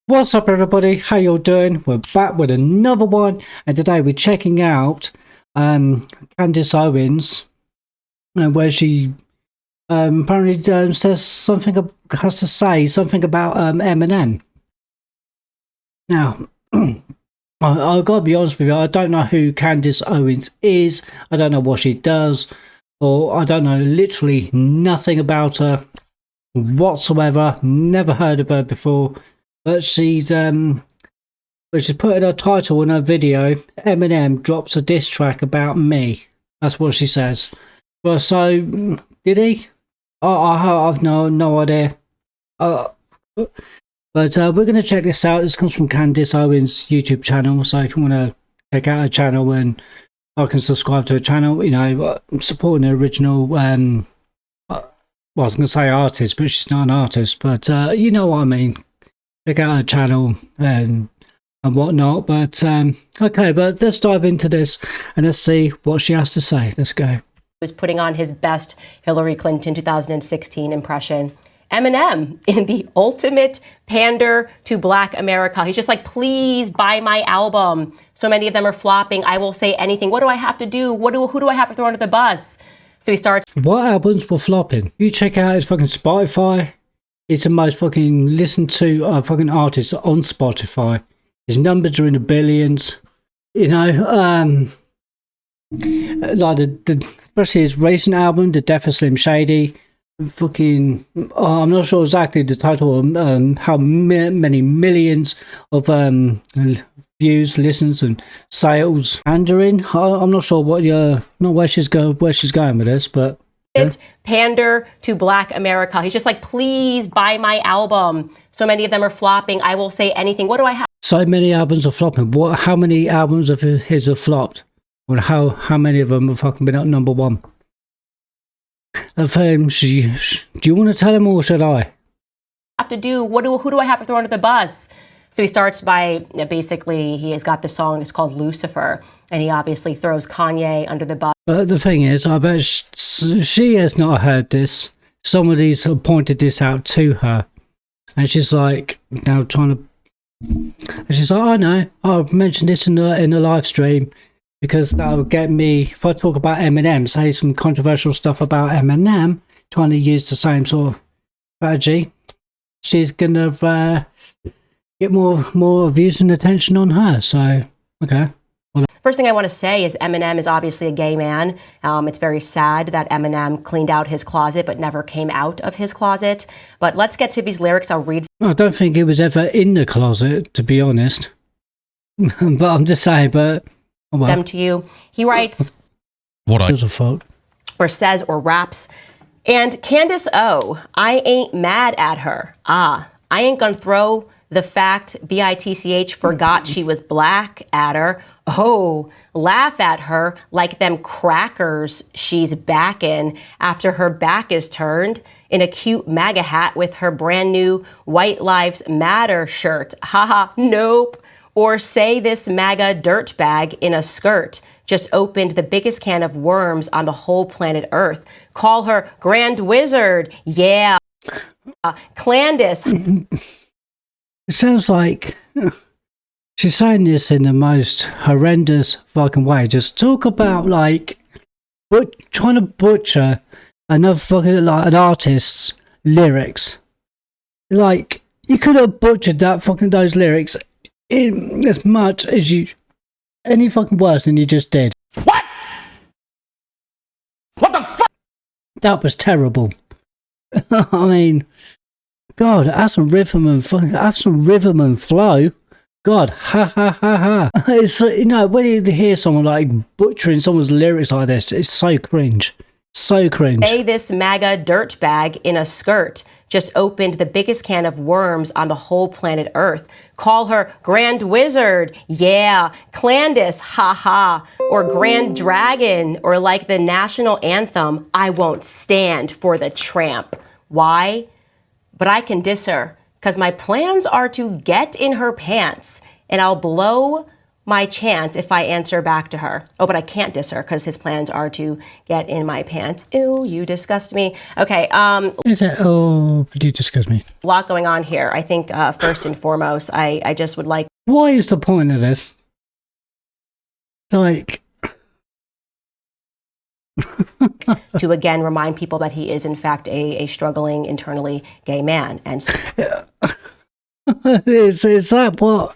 What's up, everybody? How you all doing? We're back with another one, and today we're checking out Candace Owens, where she apparently says something, has to say something about Eminem. Now, I've got to be honest with you, I don't know who Candace Owens is. I don't know what she does, or I don't know literally nothing about her whatsoever. Never heard of her before. But she's put in her title in her video, Eminem drops a diss track about me. That's what she says. Well, so, did he? I've no idea. But we're going to check this out. This comes from Candace Owens' YouTube channel. So if you want to check out her channel and I can subscribe to her channel, you know, I'm supporting the original, well, I was going to say artist, but she's not an artist. But you know what I mean. Check out her channel and whatnot, but okay, but let's dive into this and let's see what she has to say. Let's go. He was putting on his best Hillary Clinton 2016 impression. Eminem in the ultimate pander to Black America. He's just like, please buy my album. So many of them are flopping. I will say anything. What do I have to do? Who do I have to throw under the bus? So he starts. What albums were flopping? You check out his fucking Spotify. It's the most fucking listened to fucking artist on Spotify. His numbers are in the billions. You know, like especially his recent album, The Death of Slim Shady. Fucking, I'm not sure exactly the title. How many millions of views, listens, and sales. Pandering. I'm not sure what not where she's going with this, but. Pander to Black America. He's just like, please buy my album. So many of them are flopping. I will say anything. What do I have? So many albums are flopping. How many albums of his have flopped? Or how many of them have fucking been at number one? Of him, do you want to tell him or should I? Have to do? Who do I have to throw under the bus? So he starts by basically he has got the song. It's called Lucifer, and he obviously throws Kanye under the bus. But the thing is, I bet she has not heard this. Somebody's pointed this out to her, and she's like now trying to. And she's like, I know. I've mentioned this in the live stream because that will get me. If I talk about Eminem, say some controversial stuff about Eminem, trying to use the same sort of strategy, she's gonna get more views and attention on her. So okay. First thing I want to say is Eminem is obviously a gay man. It's very sad that Eminem cleaned out his closet but never came out of his closet. But let's get to these lyrics. I'll read. I don't think he was ever in the closet, to be honest. But I'm just saying, but oh well. Them to you. He writes or says or raps. And Candace O, I ain't mad at her. I ain't gonna throw the fact bitch forgot she was black at her. Oh, laugh at her like them crackers she's backing after her back is turned in a cute MAGA hat with her brand new White Lives Matter shirt. Haha, nope. Or say this MAGA dirtbag in a skirt just opened the biggest can of worms on the whole planet Earth. Call her Grand Wizard. Yeah. Candace. It sounds like she's saying this in the most horrendous fucking way. Just talk about like trying to butcher another fucking like an artist's lyrics. Like you could have butchered those lyrics in as much as any fucking worse than you just did. What? What the fuck? That was terrible. I mean. God, have some rhythm and flow. God, ha ha ha ha. It's you know, when you hear someone like butchering someone's lyrics like this, it's so cringe. So cringe. Say this MAGA dirtbag in a skirt just opened the biggest can of worms on the whole planet Earth. Call her Grand Wizard. Yeah. Candace, ha ha. Or Grand Dragon. Or like the national anthem, I won't stand for the tramp. Why? But I can diss her, because my plans are to get in her pants, and I'll blow my chance if I answer back to her. Oh, but I can't diss her because his plans are to get in my pants. Ew, you disgust me. Okay. Is it? Oh, you disgust me. A lot going on here. I think first and foremost, I just would like. What is the point of this? Like. to again remind people that he is in fact a struggling internally gay man. And so is that what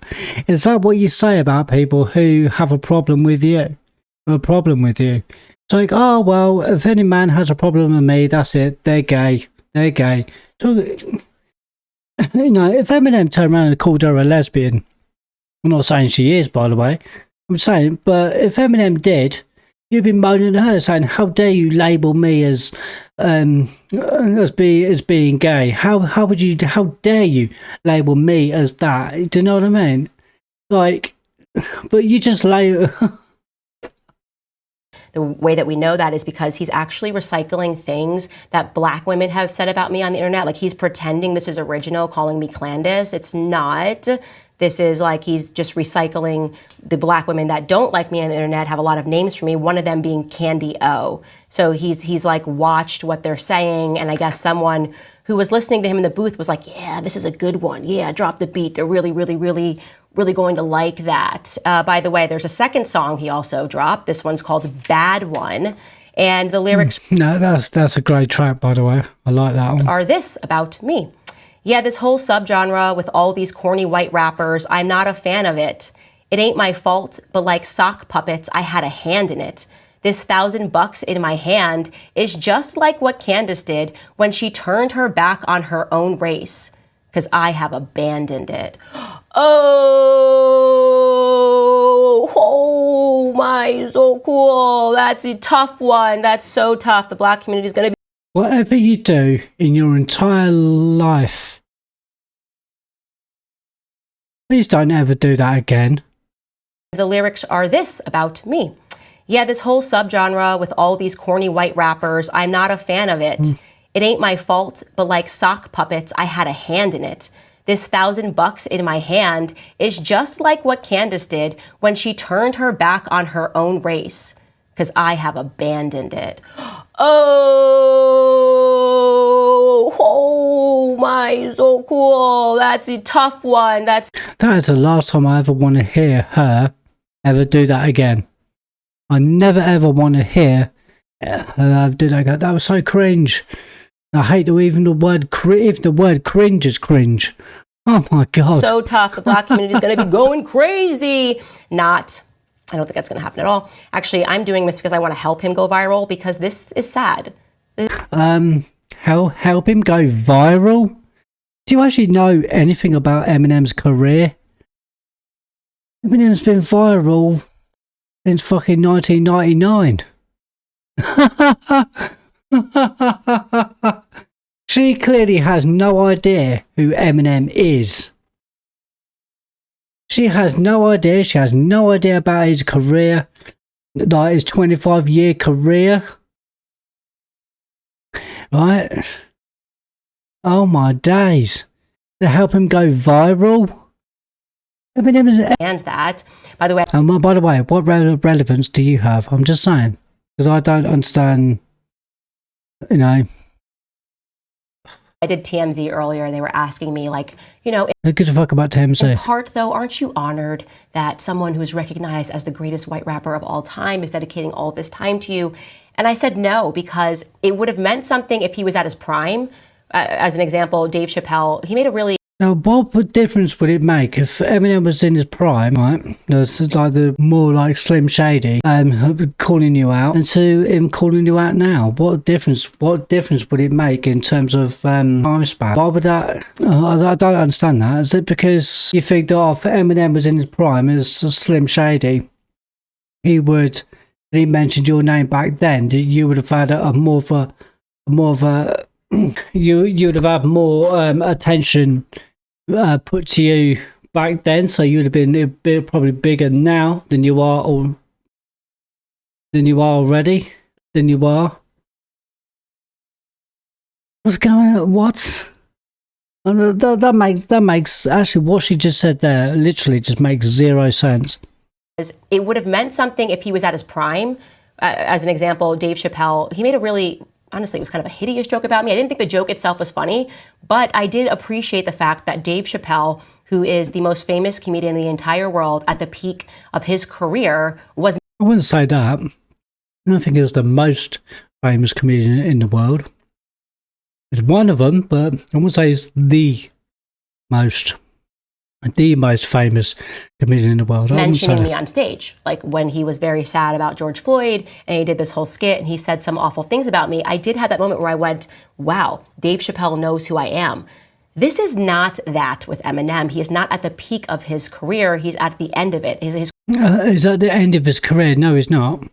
you say about people who have a problem with you? It's like, oh well, if any man has a problem with me, that's it. They're gay. So, you know, if Eminem turned around and called her a lesbian, I'm not saying she is, by the way. I'm saying, but if Eminem did, you'd be moaning at her, saying, "How dare you label me as being gay? How dare you label me as that?" Do you know what I mean? Like, but you just label. The way that we know that is because he's actually recycling things that black women have said about me on the internet. Like, he's pretending this is original, calling me Candace. It's not. This is like he's just recycling the black women that don't like me on the internet, have a lot of names for me, one of them being Candy O. So he's like watched what they're saying, and I guess someone who was listening to him in the booth was like, yeah, this is a good one. Yeah, drop the beat. They're really going to like that. By the way, there's a second song he also dropped. This one's called Bad One. And the lyrics... No, that's a great track, by the way. I like that one. ...are this about me. Yeah, this whole subgenre with all these corny white rappers, I'm not a fan of it. It ain't my fault, but like sock puppets, I had a hand in it. This $1,000 in my hand is just like what Candace did when she turned her back on her own race, because I have abandoned it. Oh my, so cool. That's a tough one. That's so tough. The black community is going to be... Whatever you do in your entire life, please don't ever do that again. The lyrics are this about me. Yeah, this whole subgenre with all these corny white rappers, I'm not a fan of it. It ain't my fault, but like sock puppets, I had a hand in it. This $1,000 in my hand is just like what Candace did when she turned her back on her own race, because I have abandoned it. Oh my, so cool. That's a tough one. That is the last time I ever want to hear her ever do that again. I never ever want to hear her do that again. That was so cringe. I hate that even the word cringe is cringe. Oh my God. So tough. The black community is going to be going crazy. I don't think that's going to happen at all. Actually, I'm doing this because I want to help him go viral, because this is sad. Help him go viral? Do you actually know anything about Eminem's career? Eminem's been viral since fucking 1999. She clearly has no idea who Eminem is. She has no idea. She has no idea about his career, like his 25-year career. Right? Oh my days. To help him go viral? And that, by the way... by the way, what relevance do you have? I'm just saying. Because I don't understand, you know... I did TMZ earlier. They were asking me, like, you know... Who gives a fuck about TMZ? In part, though, aren't you honored that someone who's recognized as the greatest white rapper of all time is dedicating all of his time to you? And I said no, because it would have meant something if he was at his prime. As an example, Dave Chappelle, he made a really... Now, what difference would it make if Eminem was in his prime, right? That's like the more like Slim Shady, calling you out, and to him calling you out now. What difference would it make in terms of time span? Why would that? I don't understand that. Is it because you think that if Eminem was in his prime as Slim Shady, he mentioned your name back then, that you would have had you would have had more attention put to you back then, so you would have been probably bigger now than you are already. What's going on? What? That makes actually what she just said there literally just makes zero sense. It would have meant something if he was at his prime. As an example, Dave Chappelle, he made a really, honestly, it was kind of a hideous joke about me. I didn't think the joke itself was funny, but I did appreciate the fact that Dave Chappelle, who is the most famous comedian in the entire world at the peak of his career, was... I wouldn't say that. I don't think he's the most famous comedian in the world. He's one of them, but I wouldn't say he's the most famous comedian in the world. mentioning me on stage. Like when he was very sad about George Floyd and he did this whole skit and he said some awful things about me, I did have that moment where I went, wow, Dave Chappelle knows who I am. This is not that with Eminem. He is not at the peak of his career. He's at the end of it. His is at the end of his career? No, he's not.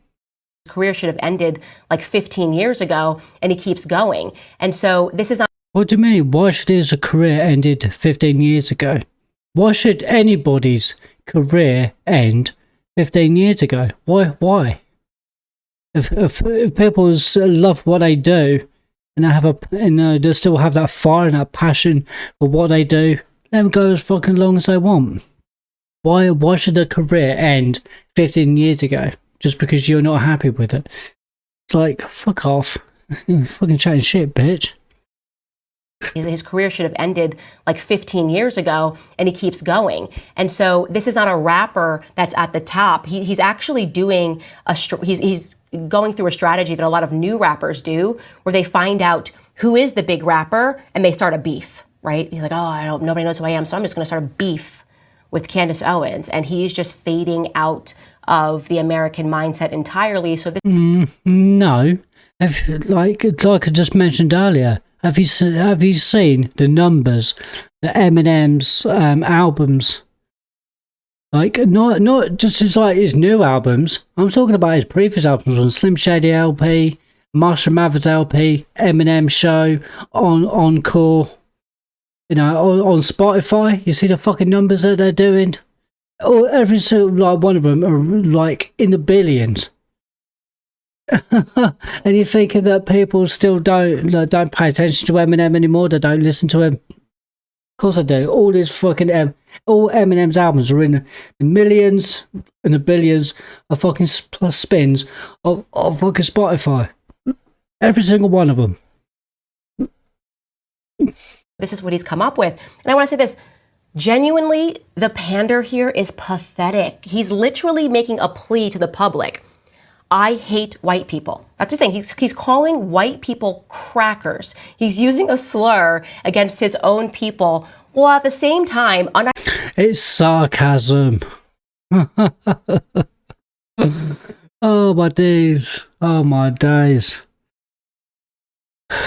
career should have ended like 15 years ago, and he keeps going. And so this is not... What do you mean? Why should his career ended 15 years ago? Why should anybody's career end 15 years ago? Why? If people love what they do and they still have that fire and that passion for what they do, let them go as fucking long as they want. Why should a career end 15 years ago just because you're not happy with it? It's like, fuck off. Fucking chatting shit, bitch. His career should have ended like 15 years ago, and he keeps going. And so this is not a rapper that's at the top. He's actually doing he's going through a strategy that a lot of new rappers do, where they find out who is the big rapper and they start a beef, right? He's like, oh, nobody knows who I am, so I'm just going to start a beef with Candace Owens, and he's just fading out of the American mindset entirely. So this no, like I just mentioned earlier. Have you seen the numbers that Eminem's albums, like not just his new albums? I'm talking about his previous albums on Slim Shady LP, Marshall Mathers LP, Eminem Show, on Encore. You know, on Spotify. You see the fucking numbers that they're doing. Or every single like one of them are like in the billions. And you're thinking that people still don't pay attention to Eminem anymore? They don't listen to him? Of course I do. All his fucking all Eminem's albums are in the millions and the billions of fucking spins of fucking Spotify. Every single one of them. This is what he's come up with. And I want to say this. Genuinely, the pander here is pathetic. He's literally making a plea to the public. I hate white people. That's what he's saying. He's calling white people crackers. He's using a slur against his own people, while at the same time... It's sarcasm. Oh, my days. Oh, my days.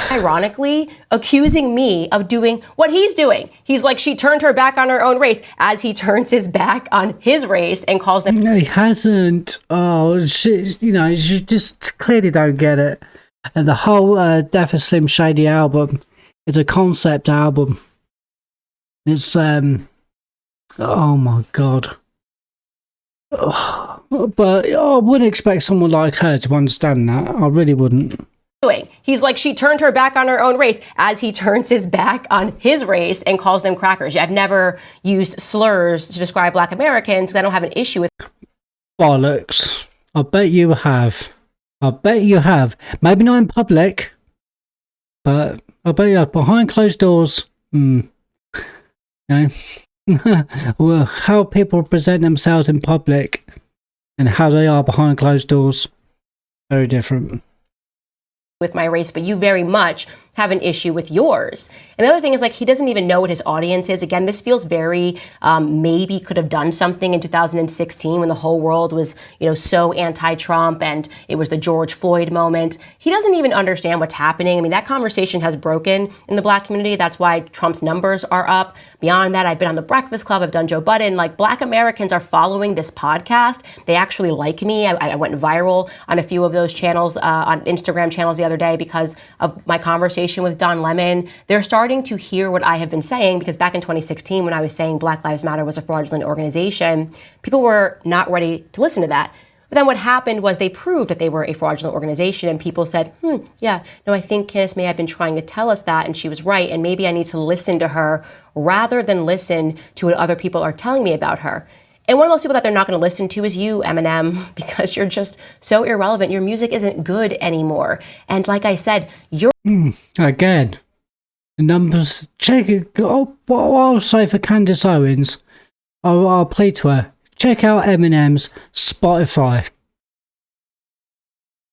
Ironically, accusing me of doing what he's doing. He's like, she turned her back on her own race, as he turns his back on his race and calls them... No, he hasn't. Oh, shit, you just clearly don't get it. And the whole Death of Slim Shady album is a concept album. It's, oh my God. But I wouldn't expect someone like her to understand that. I really wouldn't. He's like, she turned her back on her own race, as he turns his back on his race and calls them crackers. I've never used slurs to describe Black Americans because I don't have an issue with... Bollocks. I bet you have. I bet you have. Maybe not in public, but I bet you have. Behind closed doors. You know? Well, how people present themselves in public and how they are behind closed doors, very different. With my race, but you very much have an issue with yours. And the other thing is, like, he doesn't even know what his audience is. Again, this feels very maybe could have done something in 2016 when the whole world was, so anti-Trump and it was the George Floyd moment. He doesn't even understand what's happening. I mean, that conversation has broken in the Black community. That's why Trump's numbers are up. Beyond that, I've been on the Breakfast Club. I've done Joe Budden. Like, Black Americans are following this podcast. They actually like me. I went viral on a few of those channels, on Instagram channels the other day because of my conversation with Don Lemon. They're starting to hear what I have been saying, because back in 2016, when I was saying Black Lives Matter was a fraudulent organization, people were not ready to listen to that. But then what happened was they proved that they were a fraudulent organization, and people said, yeah, no, I think Candace may have been trying to tell us that, and she was right, and maybe I need to listen to her rather than listen to what other people are telling me about her. And one of those people that they're not going to listen to is you, Eminem, because you're just so irrelevant. Your music isn't good anymore. And like I said, you're... Again, the numbers, check it. Oh, what I'll say for Candace Owens, I'll plead to her, check out Eminem's Spotify.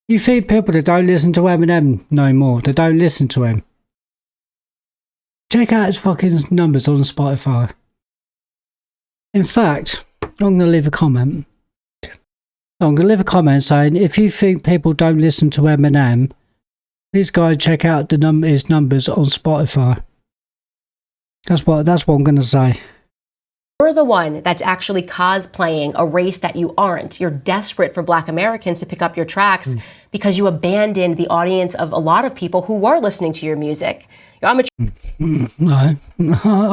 You think people that don't listen to Eminem no more, they don't listen to him. Check out his fucking numbers on Spotify. In fact, I'm going to leave a comment. I'm going to leave a comment saying, if you think people don't listen to Eminem, please go and check out his numbers on Spotify. That's what I'm going to say. You're the one that's actually cosplaying a race that you aren't. You're desperate for Black Americans to pick up your tracks because you abandoned the audience of a lot of people who were listening to your music. I'm a No, I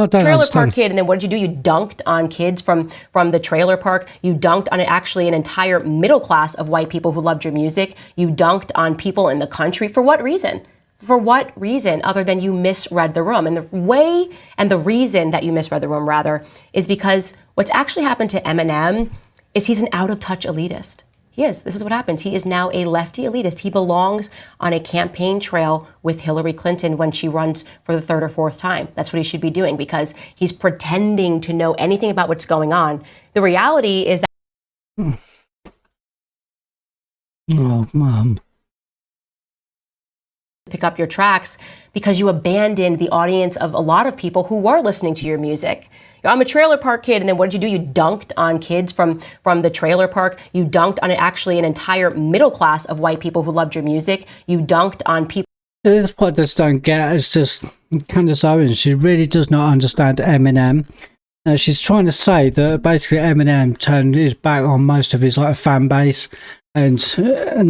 don't trailer understand. park kid, and then what did you do? You dunked on kids from the trailer park. You dunked on actually an entire middle class of white people who loved your music. You dunked on people in the country. For what reason? For what reason other than you misread the room? And the reason that you misread the room, rather, is because what's actually happened to Eminem is he's an out-of-touch elitist. He is. This is what happens. He is now a lefty elitist. He belongs on a campaign trail with Hillary Clinton when she runs for the third or fourth time. That's what he should be doing, because he's pretending to know anything about what's going on. The reality is that... Oh, Mom. Pick up your tracks because you abandoned the audience of a lot of people who were listening to your music. I'm a trailer park kid, and then what did you do? You dunked on kids from the trailer park. You dunked on actually an entire middle class of white people who loved your music. You dunked on people. This part I just don't get. It's just Candace Owens. She really does not understand Eminem. She's trying to say that basically Eminem turned his back on most of his fan base, and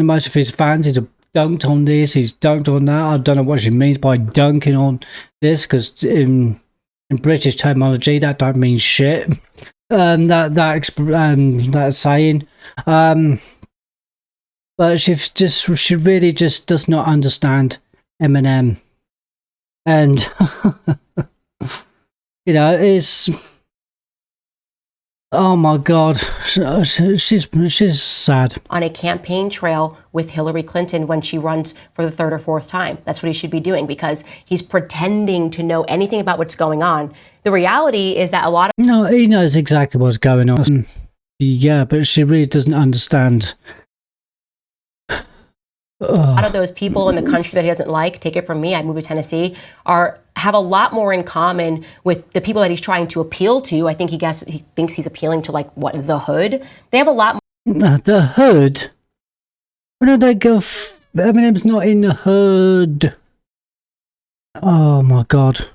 most of his fans. He's dunked on this, he's dunked on that. I don't know what she means by dunking on this, because in British terminology that don't mean shit. That saying. But she really just does not understand Eminem, and it's. Oh my God, she's sad. On a campaign trail with Hillary Clinton when she runs for the third or fourth time. That's what he should be doing, because he's pretending to know anything about what's going on. The reality is that a lot of... No, he knows exactly what's going on. Yeah, but she really doesn't understand. A lot of those people in the country that he doesn't like, take it from me, I moved to Tennessee, have a lot more in common with the people that he's trying to appeal to. I think he thinks he's appealing to the hood. They have a lot more. The hood? Where did they go? Eminem's not in the hood. Oh my God.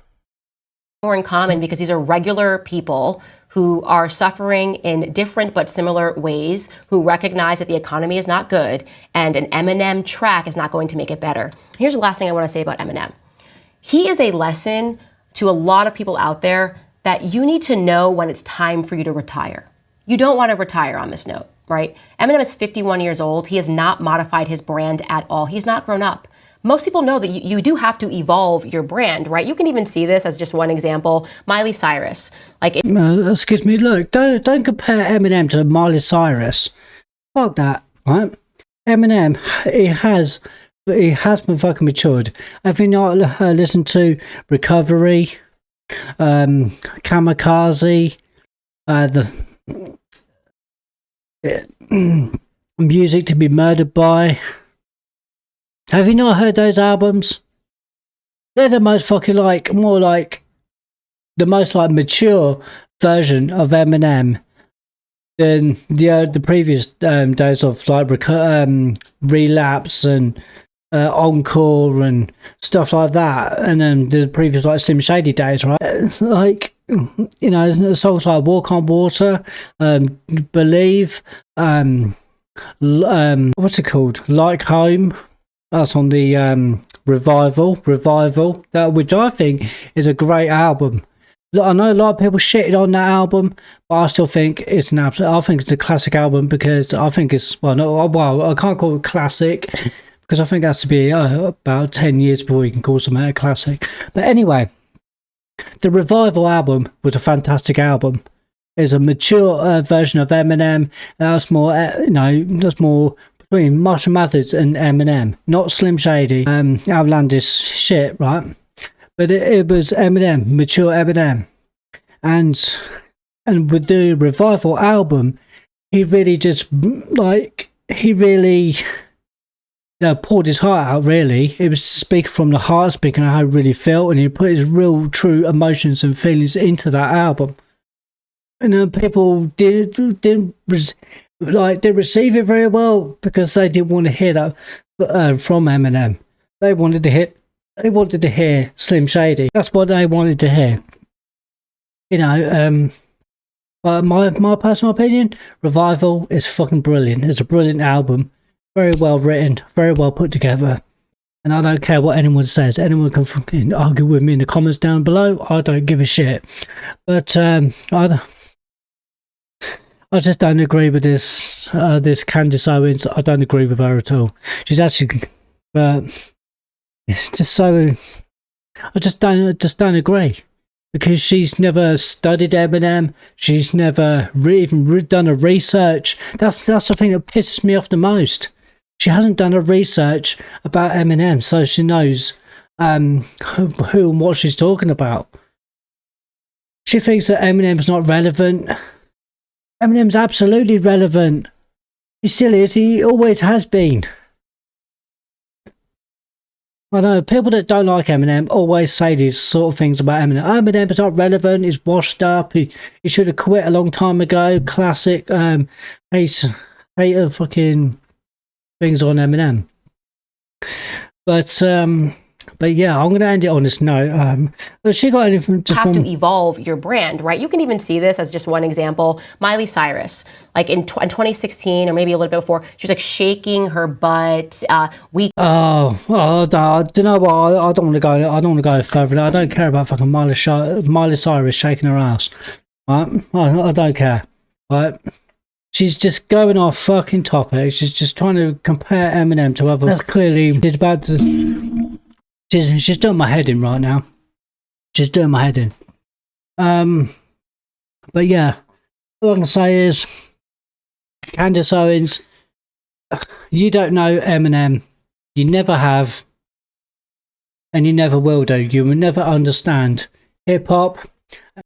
More in common because these are regular people who are suffering in different but similar ways, who recognize that the economy is not good, and an Eminem track is not going to make it better. Here's the last thing I want to say about Eminem. He is a lesson to a lot of people out there that you need to know when it's time for you to retire. You don't want to retire on this note, right? Eminem is 51 years old. He has not modified his brand at all. He's not grown up. Most people know that you do have to evolve your brand, right? You can even see this as just one example. Miley Cyrus. Excuse me, look, don't compare Eminem to Miley Cyrus. Fuck that, right? Eminem, he has been fucking matured. Have you not listened to Recovery, Kamikaze, the Music to be Murdered By? Have you not heard those albums? They're the most fucking the most mature version of Eminem than the previous days of Relapse and Encore and stuff like that, and then the previous Slim Shady days, right? Songs like Walk on Water, Believe, what's it called? Like Home. That's on the Revival, which I think is a great album. Look, I know a lot of people shitted on that album, but I still think it's I think it's a classic album, because I think it's I can't call it classic, because I think it has to be about 10 years before you can call something a classic. But anyway, the Revival album was a fantastic album. is a mature version of Eminem. That's more, that's more between Marshall Mathers and Eminem, not Slim Shady, outlandish shit, right? But it was Eminem, mature Eminem, and with the Revival album, he really just poured his heart out, really. It was speaking from the heart, speaking of how he really felt, and he put his real, true emotions and feelings into that album. And people didn't receive it very well because they didn't want to hear that from Eminem. They wanted to hear Slim Shady. That's what they wanted to hear. But my personal opinion, Revival is fucking brilliant. It's a brilliant album. Very well written, very well put together. And I don't care what anyone says. Anyone can fucking argue with me in the comments down below. I don't give a shit. But I just don't agree with this Candace Owens. I don't agree with her at all. She's actually, it's just so, I just don't agree. Because she's never studied Eminem, she's never even done a research. That's the thing that pisses me off the most. She hasn't done a research about Eminem, so she knows who and what she's talking about. She thinks that Eminem's not relevant. Eminem's absolutely relevant. He still is. He always has been. I know people that don't like Eminem always say these sort of things about Eminem. Eminem is not relevant. He's washed up. He should have quit a long time ago. Classic. Hate fucking things on Eminem. But yeah, I'm going to end it on this note. But she got anything? Just have to evolve your brand, right? You can even see this as just one example. Miley Cyrus, like in 2016 or maybe a little bit before, she was like shaking her butt. I don't know what. I don't want to go. I don't want to go further. I don't care about fucking Miley Cyrus shaking her ass. Right? I don't care. Right? She's just going off fucking topics. She's just trying to compare Eminem to other. Clearly, she's about to. She's doing my head in right now. She's doing my head in. But yeah, all I can say is, Candace Owens, you don't know Eminem. You never have, and you never will do. You will never understand hip hop.